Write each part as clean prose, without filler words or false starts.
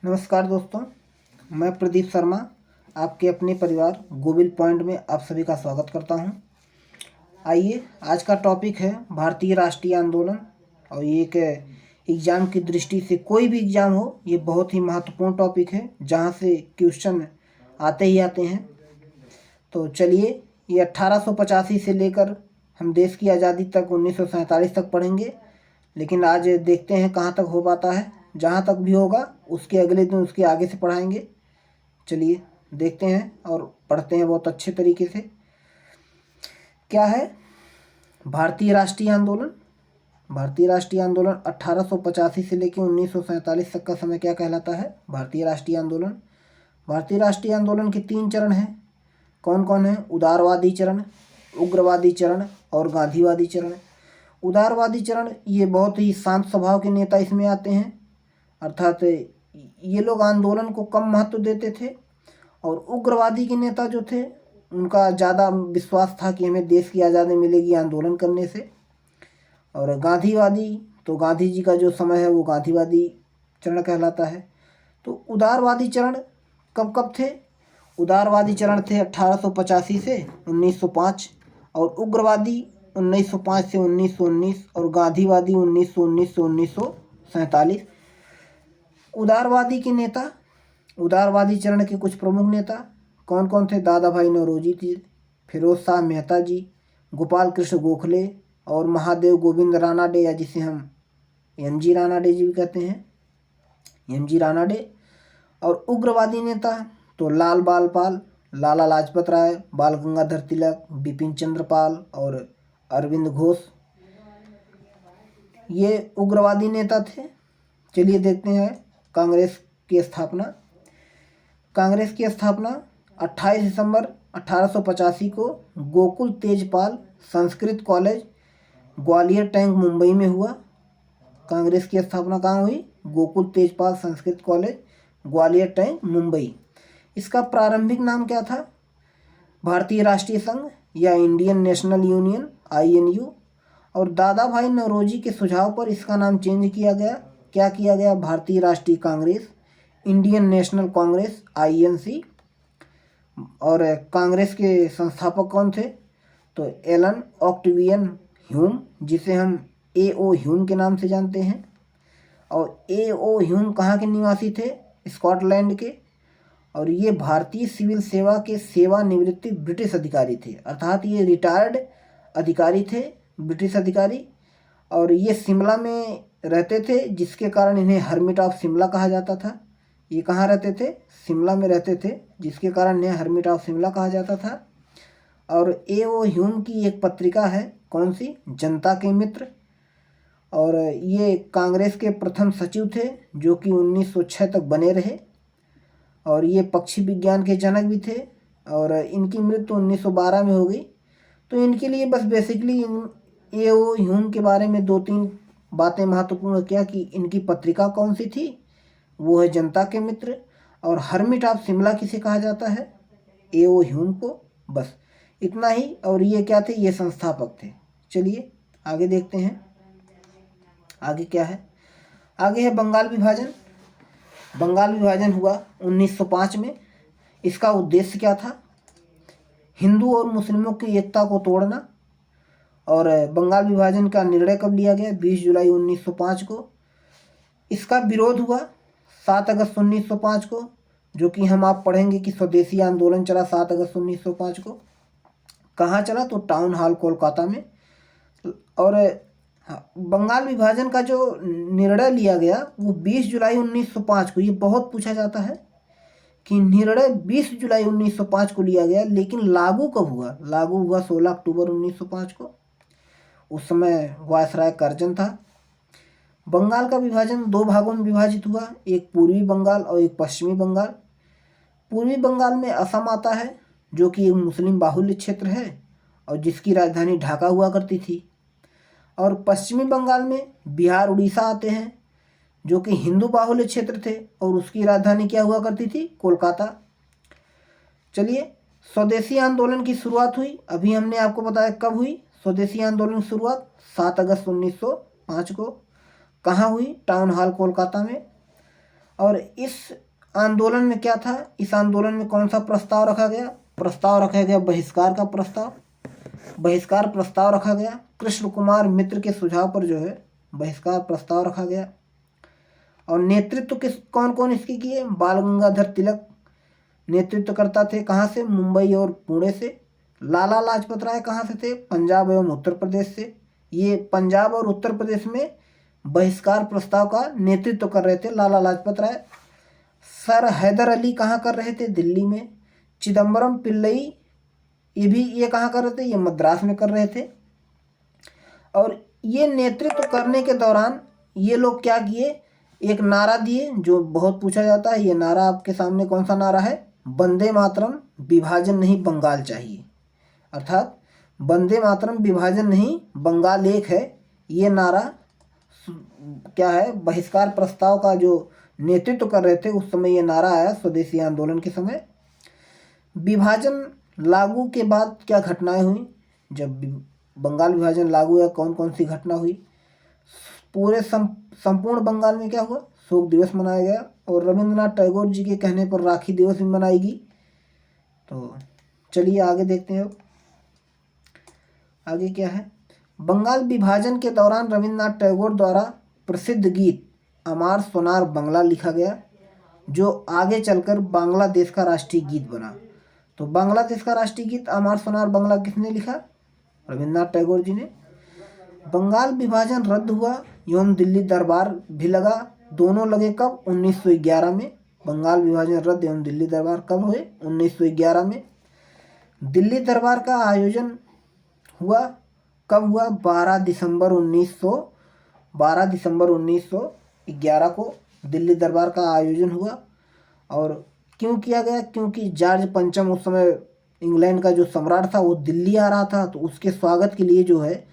नमस्कार दोस्तों, मैं प्रदीप शर्मा आपके अपने परिवार गोविल पॉइंट में आप सभी का स्वागत करता हूं। आइए, आज का टॉपिक है भारतीय राष्ट्रीय आंदोलन। और ये एक एग्ज़ाम की दृष्टि से, कोई भी एग्ज़ाम हो, ये बहुत ही महत्वपूर्ण टॉपिक है जहां से क्वेश्चन आते ही आते हैं। तो चलिए, ये 1885 से लेकर हम देश की आज़ादी तक 1947 तक पढ़ेंगे। लेकिन आज देखते हैं कहाँ तक हो पाता है। जहाँ तक भी होगा उसके अगले दिन उसके आगे से पढ़ाएंगे। चलिए देखते हैं और पढ़ते हैं बहुत अच्छे तरीके से। क्या है भारतीय राष्ट्रीय आंदोलन? भारतीय राष्ट्रीय आंदोलन 1885 से लेकर 1947 तक का समय क्या कहलाता है? भारतीय राष्ट्रीय आंदोलन। भारतीय राष्ट्रीय आंदोलन के 3 चरण हैं। कौन कौन है? उदारवादी चरण, उग्रवादी चरण और गांधीवादी चरण। उदारवादी चरण, ये बहुत ही शांत स्वभाव के नेता इसमें आते हैं, अर्थात ये लोग आंदोलन को कम महत्व देते थे। और उग्रवादी के नेता जो थे, उनका ज़्यादा विश्वास था कि हमें देश की आज़ादी मिलेगी आंदोलन करने से। और गांधीवादी, तो गांधी जी का जो समय है वो गांधीवादी चरण कहलाता है। तो उदारवादी चरण कब कब थे? उदारवादी चरण थे 1885 से 1905, और उग्रवादी 1905 से 1919, और गांधीवादी 1919 से 1947। उदारवादी के नेता, उदारवादी चरण के कुछ प्रमुख नेता कौन कौन थे? दादा भाई नौरोजी थे, फिरोज शाह मेहता जी, गोपाल कृष्ण गोखले और महादेव गोविंद रानाडे, या जिसे हम एम.जी. रानाडे जी भी कहते हैं, एम.जी. रानाडे। और उग्रवादी नेता तो लाल बाल पाल, लाला लाजपत राय, बाल गंगाधर तिलक, बिपिन चंद्र पाल और अरविंद घोष, ये उग्रवादी नेता थे। चलिए देखते हैं कांग्रेस की स्थापना। कांग्रेस की स्थापना 28 दिसंबर 1885 को गोकुल तेजपाल संस्कृत कॉलेज, ग्वालियर टैंक, मुंबई में हुआ। कांग्रेस की स्थापना कहाँ हुई? Gokul Tejpal Sanskrit college, Gwalior tank, Mumbai. इसका प्रारंभिक नाम क्या था? भारतीय राष्ट्रीय संघ या इंडियन नेशनल यूनियन, INU। और दादा भाई नौरोजी के सुझाव पर इसका नाम चेंज किया गया। क्या किया गया? भारतीय राष्ट्रीय Congress, Indian national Congress, INC। और कांग्रेस के संस्थापक कौन थे? तो एलन ऑक्टेवियन ह्यूम, जिसे हम A.O. ह्यूम के नाम से जानते हैं। और A.O. ह्यूम कहाँ के निवासी थे? स्कॉटलैंड के। और ये भारतीय सिविल सेवा के सेवानिवृत्ति ब्रिटिश अधिकारी थे, अर्थात ये रिटायर्ड अधिकारी थे, ब्रिटिश अधिकारी। और ये शिमला में रहते थे, जिसके कारण इन्हें हर्मिट ऑफ शिमला कहा जाता था। ये कहाँ रहते थे? शिमला में रहते थे, जिसके कारण इन्हें हर्मिट ऑफ शिमला कहा जाता था। और A.O. ह्यूम की एक पत्रिका है, कौन सी? जनता के मित्र। और ये कांग्रेस के प्रथम सचिव थे, जो कि 1906 तक बने रहे। और ये पक्षी विज्ञान के जनक भी थे। और इनकी मृत्यु 1912 में हो गई। तो इनके लिए बस बेसिकली A.O. ह्यूम के बारे में 2-3 बातें महत्वपूर्ण क्या कि इनकी पत्रिका कौन सी थी? वो है जनता के मित्र। और हर्मिट ऑफ शिमला किसे कहा जाता है? A.O. ह्यूम को। बस इतना ही। और ये क्या थे? ये संस्थापक थे। चलिए आगे देखते हैं, आगे क्या है। आगे है बंगाल विभाजन। बंगाल विभाजन हुआ 1905 में। इसका उद्देश्य क्या था? हिंदू और मुस्लिमों की एकता को तोड़ना। और बंगाल विभाजन का निर्णय कब लिया गया? 20 जुलाई 1905 को। इसका विरोध हुआ 7 अगस्त 1905 को, जो कि हम आप पढ़ेंगे कि स्वदेशी आंदोलन चला 7 अगस्त 1905 को। कहाँ चला? तो टाउन हॉल कोलकाता में। और बंगाल विभाजन का जो निर्णय लिया गया वो 20 जुलाई 1905 को। ये बहुत पूछा जाता है कि निर्णय 20 जुलाई 1905 को लिया गया, लेकिन लागू कब हुआ? लागू हुआ 16 अक्टूबर 1905 को। उस समय वायसराय कर्जन था। बंगाल का विभाजन 2 भागों में विभाजित हुआ, एक पूर्वी बंगाल और एक पश्चिमी बंगाल। पूर्वी बंगाल में असम आता है, जो कि एक मुस्लिम बाहुल्य क्षेत्र है और जिसकी राजधानी ढाका हुआ करती थी। और पश्चिमी बंगाल में बिहार, उड़ीसा आते हैं, जो कि हिंदू बाहुल्य क्षेत्र थे और उसकी राजधानी क्या हुआ करती थी? कोलकाता। चलिए, स्वदेशी आंदोलन की शुरुआत हुई, अभी हमने आपको बताया कब हुई स्वदेशी आंदोलन की शुरुआत? 7 अगस्त 1905 को। कहाँ हुई? टाउन हॉल कोलकाता में। और इस आंदोलन में क्या था, इस आंदोलन में कौन सा प्रस्ताव रखा गया? प्रस्ताव रखा गया बहिष्कार का प्रस्ताव, बहिष्कार प्रस्ताव रखा गया। कृष्ण कुमार मित्र के सुझाव पर जो है बहिष्कार प्रस्ताव रखा गया। और नेतृत्व कौन कौन इसकी किए? बाल गंगाधर तिलक नेतृत्व करता थे, कहाँ से? मुंबई और पुणे से। लाला लाजपत राय कहाँ से थे? पंजाब एवं उत्तर प्रदेश से। ये पंजाब और उत्तर प्रदेश में बहिष्कार प्रस्ताव का नेतृत्व कर रहे थे लाला लाजपत राय। सर हैदर अली कहाँ कर रहे थे? दिल्ली में। चिदम्बरम पिल्लई ये कहाँ कर रहे थे? ये मद्रास में कर रहे थे। और ये नेतृत्व करने के दौरान ये लोग क्या किए? एक नारा दिए जो बहुत पूछा जाता है। ये नारा आपके सामने कौन सा नारा है? वंदे मातरम, विभाजन नहीं बंगाल चाहिए। अर्थात वंदे मातरम, विभाजन नहीं बंगाल एक है। ये नारा क्या है? बहिष्कार प्रस्ताव का जो नेतृत्व कर रहे थे उस समय ये नारा आया, स्वदेशी आंदोलन के समय। विभाजन लागू के बाद क्या घटनाएं हुई? जब बंगाल विभाजन लागू हुआ कौन कौन सी घटना हुई? पूरे संपूर्ण बंगाल में क्या हुआ? शोक दिवस मनाया गया। और रविंद्रनाथ टैगोर जी के कहने पर राखी दिवस भी मनाएगी। तो चलिए आगे देखते हैं। अब आगे क्या है? बंगाल विभाजन के दौरान रविंद्रनाथ टैगोर द्वारा प्रसिद्ध गीत अमार सोनार बंगला लिखा गया, जो आगे चलकर बांग्लादेश का राष्ट्रीय गीत बना। तो बांग्लादेश का राष्ट्रीय गीत अमार सोनार बंगला किसने लिखा? रविंद्रनाथ टैगोर जी ने। बंगाल विभाजन रद्द हुआ एवं दिल्ली दरबार भी लगा। दोनों लगे कब? 1911 में। बंगाल विभाजन रद्द एवं दिल्ली दरबार कब हुए? 1911 में। दिल्ली दरबार का आयोजन हुआ कब हुआ? 12 दिसंबर 1911 को दिल्ली दरबार का आयोजन हुआ। और क्यों किया गया? क्योंकि जॉर्ज पंचम उस समय इंग्लैंड का जो सम्राट था वो दिल्ली आ रहा था, तो उसके स्वागत के लिए जो है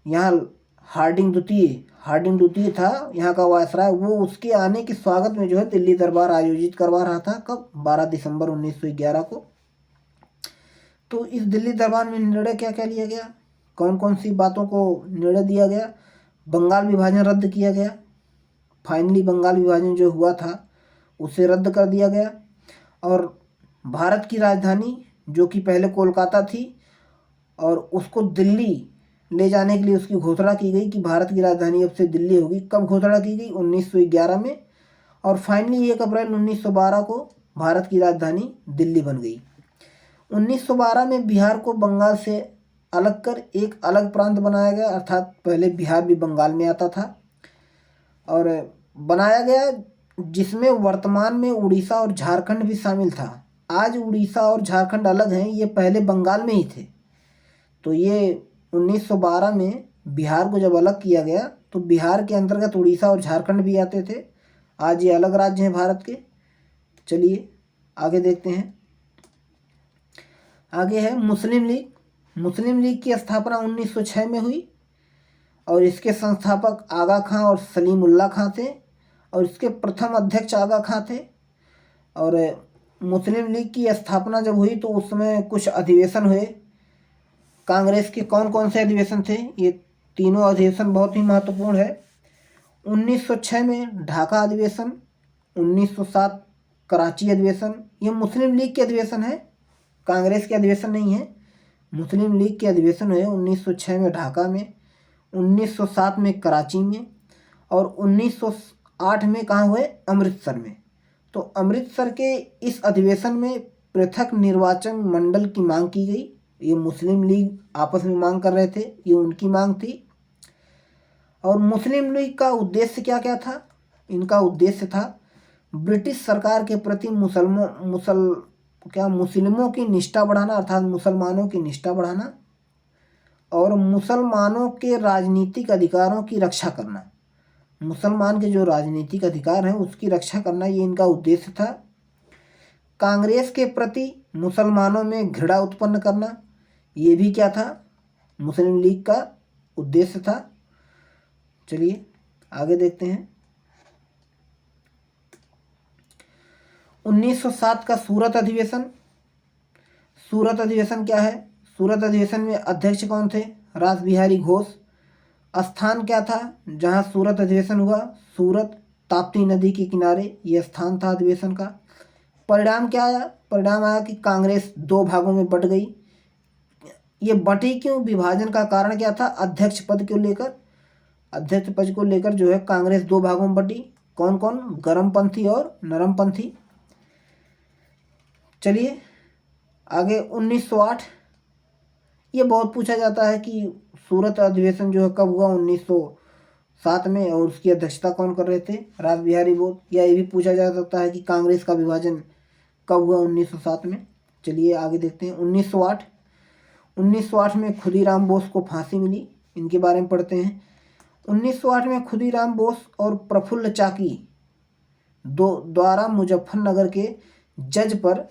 यहाँ हार्डिंग द्वितीय था यहाँ का वायसराय, वो उसके आने के स्वागत में जो है दिल्ली दरबार आयोजित करवा रहा था। कब? 12 दिसंबर 1911 को। तो इस दिल्ली दरबार में निर्णय क्या क्या लिया गया? कौन कौन सी बातों को निर्णय दिया गया? बंगाल विभाजन रद्द किया गया। फाइनली बंगाल विभाजन जो हुआ था उसे रद्द कर दिया गया। और भारत की राजधानी जो कि पहले कोलकाता थी और उसको दिल्ली ले जाने के लिए उसकी घोषणा की गई कि भारत की राजधानी अब से दिल्ली होगी। कब घोषणा की गई? 1911 में। और फाइनली 1 अप्रैल 1912 को भारत की राजधानी दिल्ली बन गई। 1912 में बिहार को बंगाल से अलग कर एक अलग प्रांत बनाया गया, अर्थात पहले बिहार भी बंगाल में आता था और बनाया गया, जिसमें वर्तमान में उड़ीसा और झारखंड भी शामिल था। आज उड़ीसा और झारखंड अलग हैं, ये पहले बंगाल में ही थे। तो ये 1912 में बिहार को जब अलग किया गया तो बिहार के अंतर्गत उड़ीसा और झारखंड भी आते थे। आज ये अलग राज्य हैं भारत के। चलिए आगे देखते हैं। आगे है मुस्लिम लीग। मुस्लिम लीग की स्थापना 1906 में हुई और इसके संस्थापक आगा खां और सलीमुल्लाह खां थे और इसके प्रथम अध्यक्ष आगा खां थे। और मुस्लिम लीग की स्थापना जब हुई तो उस समय कुछ अधिवेशन हुए। कांग्रेस के कौन कौन से अधिवेशन थे? ये तीनों अधिवेशन बहुत ही महत्वपूर्ण है। 1906 में ढाका अधिवेशन, 1907 कराची अधिवेशन। ये मुस्लिम लीग के अधिवेशन है, कांग्रेस के अधिवेशन नहीं है। मुस्लिम लीग के अधिवेशन हुए 1906 में ढाका में, 1907 में कराची में और 1908 में कहाँ हुए? अमृतसर में। तो अमृतसर के इस अधिवेशन में पृथक निर्वाचन मंडल की मांग की गई। ये मुस्लिम लीग आपस में मांग कर रहे थे, ये उनकी मांग थी। और मुस्लिम लीग का उद्देश्य क्या क्या था? इनका उद्देश्य था ब्रिटिश सरकार के प्रति मुस्लिमों की निष्ठा बढ़ाना, अर्थात मुसलमानों की निष्ठा बढ़ाना और मुसलमानों के राजनीतिक अधिकारों की रक्षा करना। मुसलमान के जो राजनीतिक अधिकार हैं उसकी रक्षा करना, ये इनका उद्देश्य था। कांग्रेस के प्रति मुसलमानों में घृणा उत्पन्न करना, ये भी क्या था? मुस्लिम लीग का उद्देश्य था। चलिए आगे देखते हैं। 1907 का सूरत अधिवेशन। सूरत अधिवेशन क्या है? सूरत अधिवेशन में अध्यक्ष कौन थे? रास बिहारी घोष। स्थान क्या था जहां सूरत अधिवेशन हुआ? सूरत। ताप्ती नदी के किनारे यह स्थान था अधिवेशन का। परिणाम क्या आया? परिणाम आया कि कांग्रेस दो भागों में बट गई। ये बटी क्यों? विभाजन का कारण क्या था? अध्यक्ष पद को लेकर। अध्यक्ष पद को लेकर जो है कांग्रेस दो भागों में बटी। कौन कौन? गर्मपंथी और नरमपंथी। चलिए आगे 1908। ये बहुत पूछा जाता है कि सूरत अधिवेशन जो है कब हुआ? 1907 में। और उसकी अध्यक्षता कौन कर रहे थे? रास बिहारी बोस। या ये भी पूछा जा सकता है कि कांग्रेस का विभाजन कब हुआ? 1907 में। चलिए आगे देखते हैं 1908। 1908 में खुदीराम बोस को फांसी मिली। इनके बारे में पढ़ते हैं। 1908 में खुदीराम बोस और प्रफुल्ल चाकी द्वारा मुजफ्फरनगर के जज पर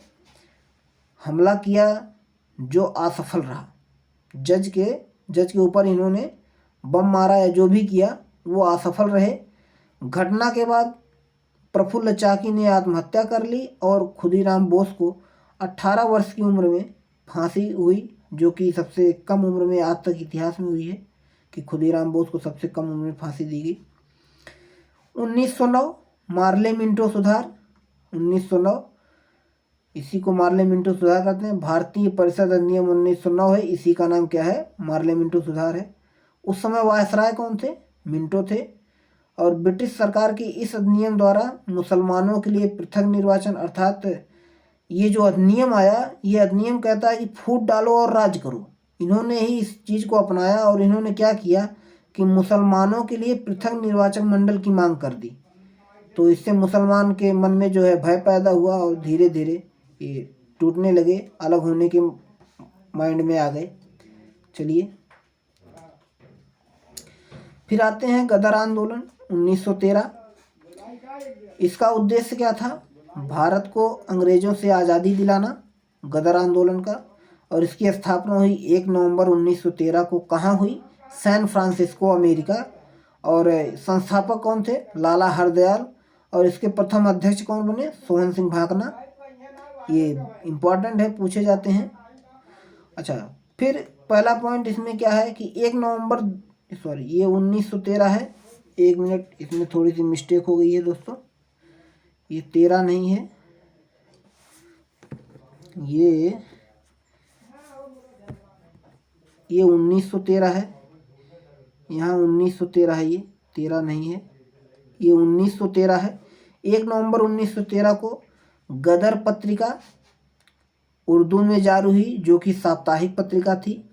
हमला किया जो असफल रहा। जज के ऊपर इन्होंने बम मारा या जो भी किया वो असफल रहे। घटना के बाद प्रफुल्ल चाकी ने आत्महत्या कर ली और खुदीराम बोस को 18 वर्ष की उम्र में फांसी हुई, जो कि सबसे कम उम्र में आज तक इतिहास में हुई है कि खुदीराम बोस को सबसे कम उम्र में फांसी दी गई। 1909 मार्ले मिंटो सुधार। 1909 इसी को मार्ले मिंटो सुधार कहते हैं। भारतीय परिषद अधिनियम 1909 है, इसी का नाम क्या है? मार्ले मिंटो सुधार है। उस समय वायसराय कौन थे? मिंटो थे। और ब्रिटिश सरकार की इस अधिनियम द्वारा मुसलमानों के लिए पृथक निर्वाचन, अर्थात ये जो अधिनियम आया, ये अधिनियम कहता है कि फूट डालो और राज करो। इन्होंने ही इस चीज़ को अपनाया और इन्होंने क्या किया कि मुसलमानों के लिए पृथक निर्वाचन मंडल की मांग कर दी। तो इससे मुसलमान के मन में जो है भय पैदा हुआ और धीरे धीरे ये टूटने लगे, अलग होने के माइंड में आ गए। चलिए फिर आते हैं गदर आंदोलन 1913। इसका उद्देश्य क्या था? भारत को अंग्रेजों से आज़ादी दिलाना, गदर आंदोलन का। और इसकी स्थापना हुई 1 नवंबर 1913 को। कहाँ हुई? San Francisco, America. और संस्थापक कौन थे? लाला हरदयाल। और इसके प्रथम अध्यक्ष कौन बने? सोहन सिंह भाकना। ये इम्पॉर्टेंट है, पूछे जाते हैं। अच्छा, फिर पहला पॉइंट इसमें क्या है कि 1 नवंबर, सॉरी ये 1913 है। 1 मिनट, इसमें थोड़ी सी मिस्टेक हो गई है दोस्तों, ये 13 नहीं है, ये 1913 है। यहाँ 1913 है, ये 13 नहीं है, ये 1913 है। 1 नवंबर 1913 को गदर पत्रिका उर्दू में जारी हुई, जो कि साप्ताहिक पत्रिका थी।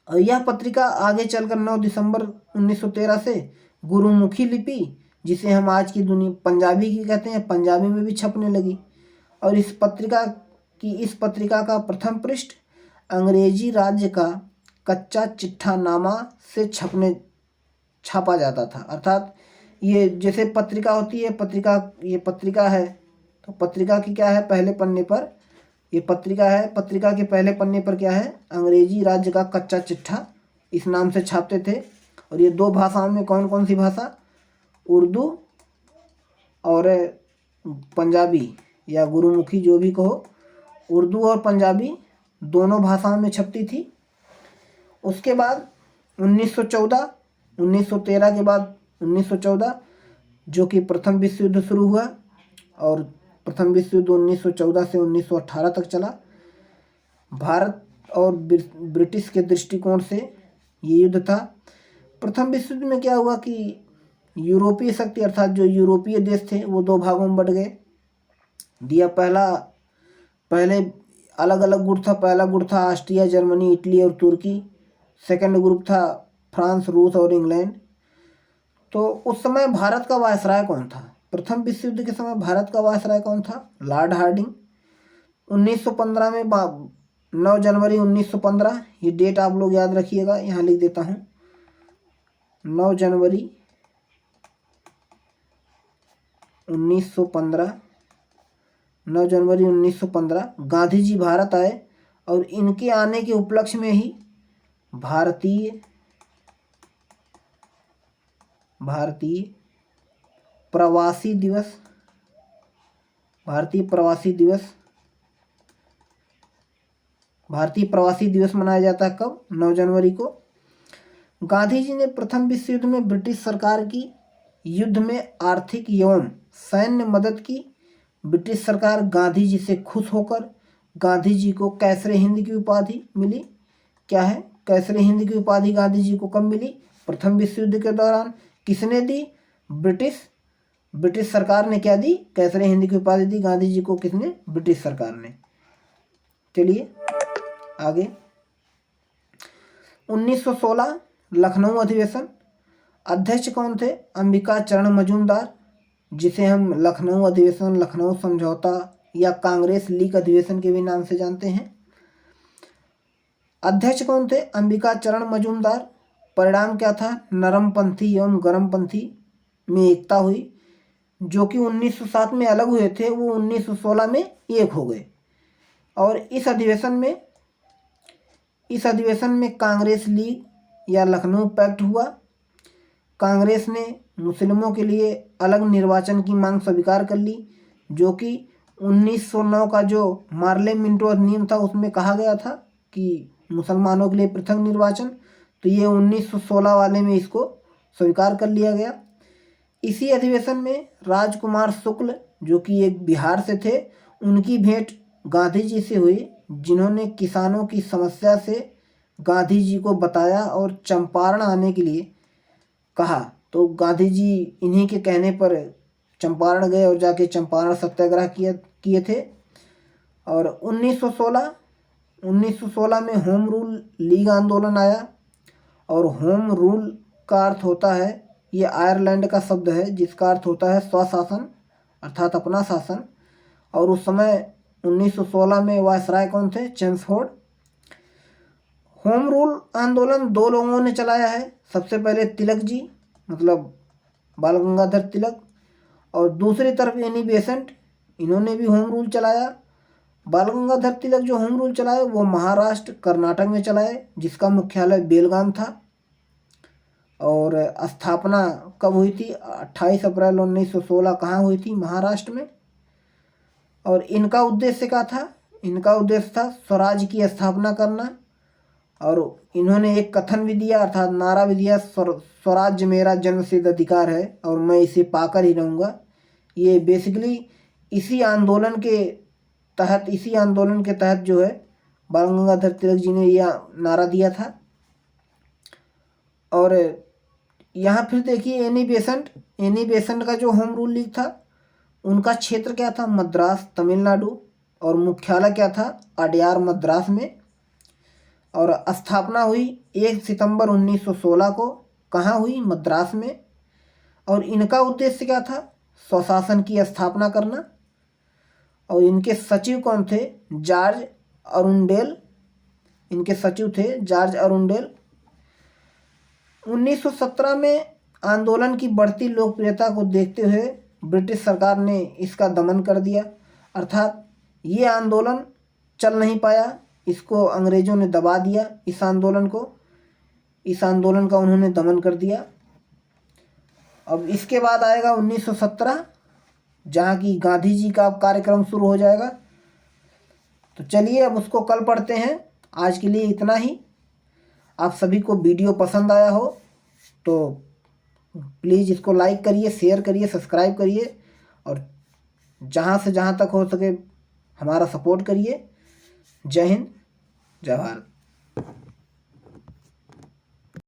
और यह पत्रिका आगे चलकर 9 दिसंबर 1913 से गुरुमुखी लिपि, जिसे हम आज की दुनिया पंजाबी की कहते हैं, पंजाबी में भी छपने लगी। और इस पत्रिका का प्रथम पृष्ठ अंग्रेजी राज्य का कच्चा चिट्ठा नामा से छापा जाता था। अर्थात ये जैसे पत्रिका होती है, ये पत्रिका है, तो पत्रिका की क्या है? पहले पन्ने पर ये पत्रिका है। पत्रिका के पहले पन्ने पर क्या है? अंग्रेजी राज्य का कच्चा चिट्ठा, इस नाम से छापते थे। और ये 2 भाषाओं में, कौन कौन सी भाषा? उर्दू और पंजाबी या गुरुमुखी, जो भी कहो। उर्दू और पंजाबी दोनों भाषाओं में छपती थी। उसके बाद 1913 के बाद 1914, जो कि प्रथम विश्व युद्ध शुरू हुआ। और प्रथम विश्व युद्ध 1914 से 1918 तक चला। भारत और ब्रिटिश के दृष्टिकोण से ये युद्ध था। प्रथम विश्व युद्ध में क्या हुआ कि यूरोपीय शक्ति, अर्थात जो यूरोपीय देश थे, वो 2 भागों में बट गए। पहले अलग अलग गुट था। पहला गुट था ऑस्ट्रिया, जर्मनी, इटली और तुर्की। सेकंड ग्रुप था फ्रांस, रूस और इंग्लैंड। तो उस समय भारत का वायसराय कौन था? प्रथम विश्व युद्ध के समय भारत का वायसराय कौन था? Lord Hardinge. 1915 में 9 जनवरी 1915, ये डेट आप लोग याद रखिएगा, यहाँ लिख देता हूँ। 9 जनवरी 1915, 9 जनवरी 1915 गांधी जी भारत आए। और इनके आने के उपलक्ष्य में ही भारतीय प्रवासी दिवस मनाया जाता है। कब? 9 जनवरी को। गांधी जी ने प्रथम विश्व युद्ध में ब्रिटिश सरकार की युद्ध में आर्थिक एवं सैन्य मदद की। ब्रिटिश सरकार गांधी जी से खुश होकर गांधी जी को कैसरे हिंद की उपाधि मिली। क्या है? कैसरे हिंद की उपाधि गांधी जी को कब मिली? प्रथम विश्व युद्ध के दौरान। किसने दी? ब्रिटिश सरकार ने क्या दी? कैसरे हिंद की उपाधि दी गांधी जी को। किसने? ब्रिटिश सरकार ने। चलिए आगे। 1916 लखनऊ अधिवेशन। अध्यक्ष कौन थे? अंबिका चरण मजूमदार, जिसे हम लखनऊ अधिवेशन, लखनऊ समझौता या कांग्रेस लीग अधिवेशन के भी नाम से जानते हैं। अध्यक्ष कौन थे? अंबिका चरण मजूमदार। परिणाम क्या था? नरमपंथी एवं गर्मपंथी में एकता हुई। जो कि 1907 में अलग हुए थे वो 1916 में एक हो गए। और इस अधिवेशन में कांग्रेस लीग या लखनऊ पैक्ट हुआ। कांग्रेस ने मुस्लिमों के लिए अलग निर्वाचन की मांग स्वीकार कर ली, जो कि 1909 का जो मार्ले मिंटो अधिनियम था उसमें कहा गया था कि मुसलमानों के लिए पृथक निर्वाचन। तो ये 1916 वाले में इसको स्वीकार कर लिया गया। इसी अधिवेशन में राजकुमार शुक्ल, जो कि एक बिहार से थे, उनकी भेंट गांधी जी से हुई, जिन्होंने किसानों की समस्या से गांधी जी को बताया और चंपारण आने के लिए कहा। तो गांधी जी इन्हीं के कहने पर चंपारण गए और जाके चंपारण सत्याग्रह किए थे। और 1916 में होम रूल लीग आंदोलन आया। और होम रूल का अर्थ होता है, ये आयरलैंड का शब्द है जिसका अर्थ होता है स्वशासन, अर्थात अपना शासन। और उस समय 1916 में वायसराय कौन थे? चेम्सफोर्ड। होम रूल आंदोलन दो लोगों ने चलाया है। सबसे पहले तिलक जी, मतलब बाल गंगाधर तिलक, और दूसरी तरफ एनी बेसेंट, इन्होंने भी होम रूल चलाया। बाल गंगाधर तिलक जो होम रूल चलाए वो महाराष्ट्र, कर्नाटक में चलाए, जिसका मुख्यालय बेलगाम था। और स्थापना कब हुई थी? 28 अप्रैल 1916। कहाँ हुई थी? महाराष्ट्र में। और इनका उद्देश्य क्या था? इनका उद्देश्य था स्वराज की स्थापना करना। और इन्होंने एक कथन भी दिया, अर्थात नारा भी दिया, स्वराज्य मेरा जन्मसिद्ध अधिकार है और मैं इसे पाकर ही रहूँगा। ये बेसिकली इसी आंदोलन के तहत जो है बाल गंगाधर तिलक जी ने यह नारा दिया था। और यहाँ फिर देखिए एनी बेसेंट का जो होम रूल लीग था, उनका क्षेत्र क्या था? मद्रास, तमिलनाडु। और मुख्यालय क्या था? अडयार, मद्रास में। और स्थापना हुई 1 सितंबर 1916 को। कहाँ हुई? मद्रास में। और इनका उद्देश्य क्या था? स्वशासन की स्थापना करना। और इनके सचिव कौन थे? George Arundale. इनके सचिव थे जॉर्ज अरुंडेल। 1917 में आंदोलन की बढ़ती लोकप्रियता को देखते हुए ब्रिटिश सरकार ने इसका दमन कर दिया, अर्थात ये आंदोलन चल नहीं पाया, इसको अंग्रेज़ों ने दबा दिया। इस आंदोलन का उन्होंने दमन कर दिया। अब इसके बाद आएगा 1917, जहाँ की गांधी जी का कार्यक्रम शुरू हो जाएगा। तो चलिए अब उसको कल पढ़ते हैं। आज के लिए इतना ही। आप सभी को वीडियो पसंद आया हो तो प्लीज़ इसको लाइक करिए, शेयर करिए, सब्सक्राइब करिए, और जहाँ से जहाँ तक हो सके हमारा सपोर्ट करिए। जय हिंद, जय भारत।